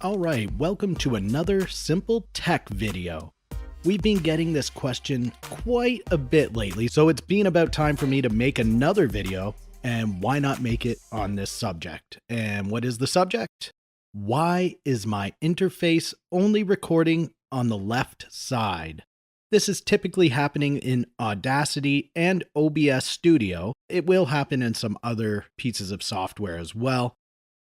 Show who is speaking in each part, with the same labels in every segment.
Speaker 1: Alright, welcome to another simple tech video. We've been getting this question quite a bit lately, so it's been about time for me to make another video, and why not make it on this subject? And what is the subject? Why is my interface only recording on the left side? This is typically happening in Audacity and OBS Studio. It will happen in some other pieces of software as well.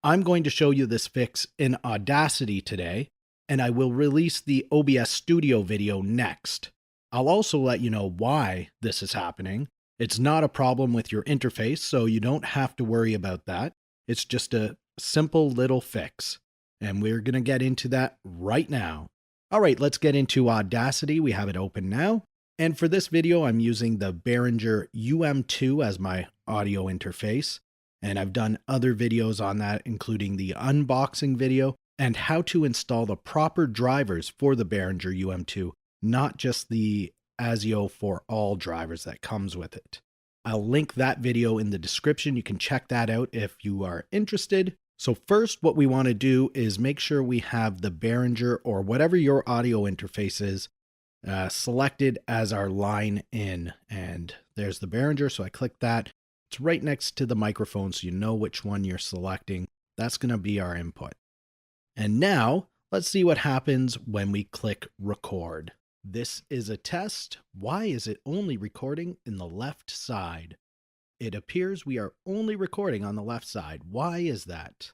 Speaker 1: I'm going to show you this fix in Audacity today, and I will release the OBS Studio video next. I'll also let you know why this is happening. It's not a problem with your interface, so you don't have to worry about that. It's just a simple little fix, and we're going to get into that right now. All right, let's get into Audacity. We have it open now. And for this video, I'm using the Behringer UM2 as my audio interface. And I've done other videos on that, including the unboxing video and how to install the proper drivers for the Behringer UM2, not just the ASIO for all drivers that comes with it. I'll link that video in the description. You can check that out if you are interested. So first, what we want to do is make sure we have the Behringer or whatever your audio interface is selected as our line in. And there's the Behringer, so I click that. It's right next to the microphone, so you know which one you're selecting. That's going to be our input. And now, let's see what happens when we click record. This is a test. Why is it only recording in the left side? It appears we are only recording on the left side. Why is that?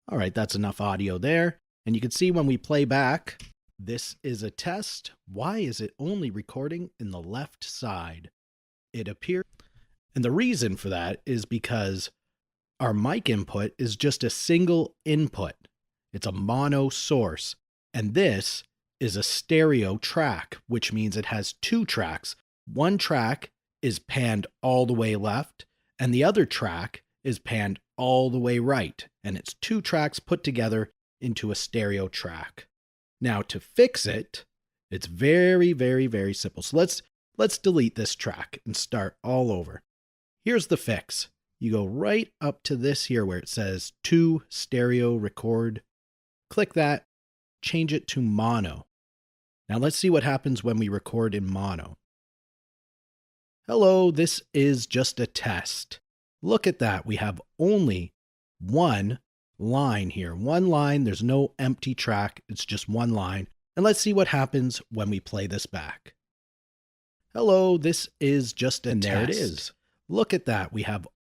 Speaker 1: All right, that's enough audio there. And you can see when we play back, this is a test. Why is it only recording in the left side? It appears. And the reason for that is because our mic input is just a single input. It's a mono source. And this is a stereo track, which means it has two tracks. One track is panned all the way left, and the other track is panned all the way right. And it's two tracks put together into a stereo track. Now to fix it, it's very, very, very simple. So let's delete this track and start all over. Here's the fix. You go right up to this here where it says to stereo record. Click that, change it to mono. Now let's see what happens when we record in mono. Hello, this is just a test. Look at that. We have only one line here. One line. There's no empty track. It's just one line. And let's see what happens when we play this back. Hello, this is just a test. And there it is. Look at that.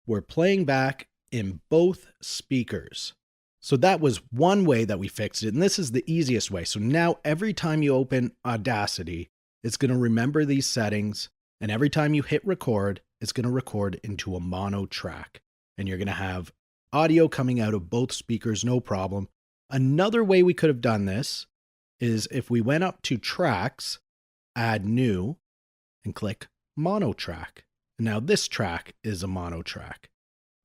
Speaker 1: We're playing back in both speakers. So that was one way that we fixed it. And this is the easiest way. So now every time you open Audacity, it's going to remember these settings. And every time you hit record, it's going to record into a mono track. And you're going to have audio coming out of both speakers, no problem. Another way we could have done this is if we went up to tracks, add new, and click mono track. Now this track is a mono track.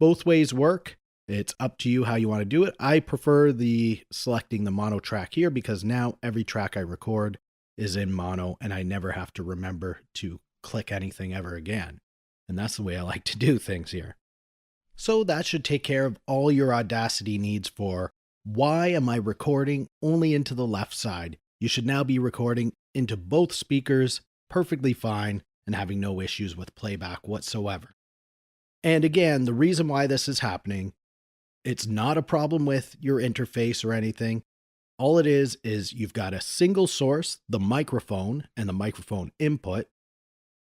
Speaker 1: Both ways work. It's up to you how you want to do it. I prefer selecting the mono track here because now every track I record is in mono and I never have to remember to click anything ever again. And that's the way I like to do things here. So that should take care of all your Audacity needs for why am I recording only into the left side? You should now be recording into both speakers perfectly fine and having no issues with playback whatsoever. And again, the reason why this is happening, it's not a problem with your interface or anything. All it is you've got a single source, the microphone and the microphone input,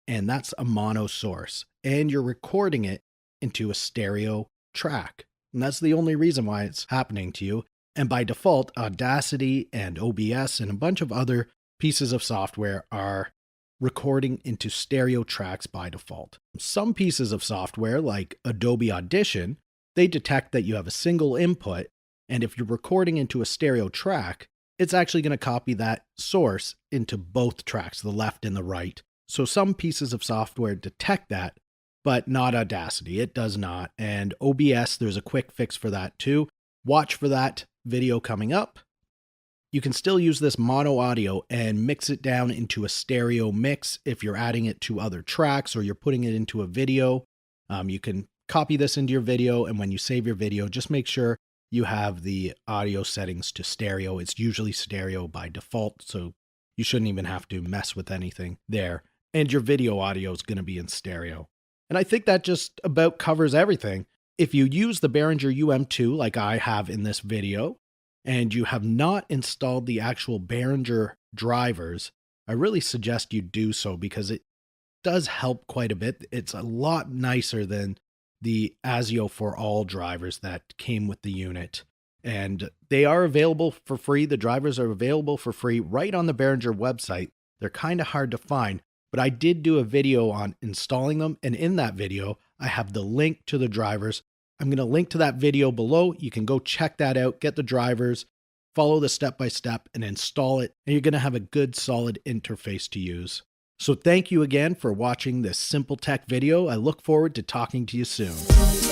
Speaker 1: and that's a mono source. And you're recording it into a stereo track. And that's the only reason why it's happening to you. And by default, Audacity and OBS and a bunch of other pieces of software are recording into stereo tracks by default. Some pieces of software like Adobe Audition, they detect that you have a single input, and if you're recording into a stereo track, it's actually going to copy that source into both tracks, the left and the right. So some pieces of software detect that, but not Audacity. It does not. And OBS, there's a quick fix for that too. Watch for that video coming up. You can still use this mono audio and mix it down into a stereo mix if you're adding it to other tracks or you're putting it into a video. You can copy this into your video, and when you save your video, just make sure you have the audio settings to stereo. It's usually stereo by default, so you shouldn't even have to mess with anything there. And your video audio is going to be in stereo. And I think that just about covers everything. If you use the Behringer UM2 like I have in this video, and you have not installed the actual Behringer drivers, I really suggest you do so because it does help quite a bit. It's a lot nicer than the ASIO for All drivers that came with the unit. And they are available for free. The drivers are available for free right on the Behringer website. They're kind of hard to find, but I did do a video on installing them. And in that video, I have the link to the drivers. I'm going to link to that video below. You can go check that out, get the drivers, follow the step-by-step and install it. And you're going to have a good solid interface to use. So thank you again for watching this simple tech video. I look forward to talking to you soon.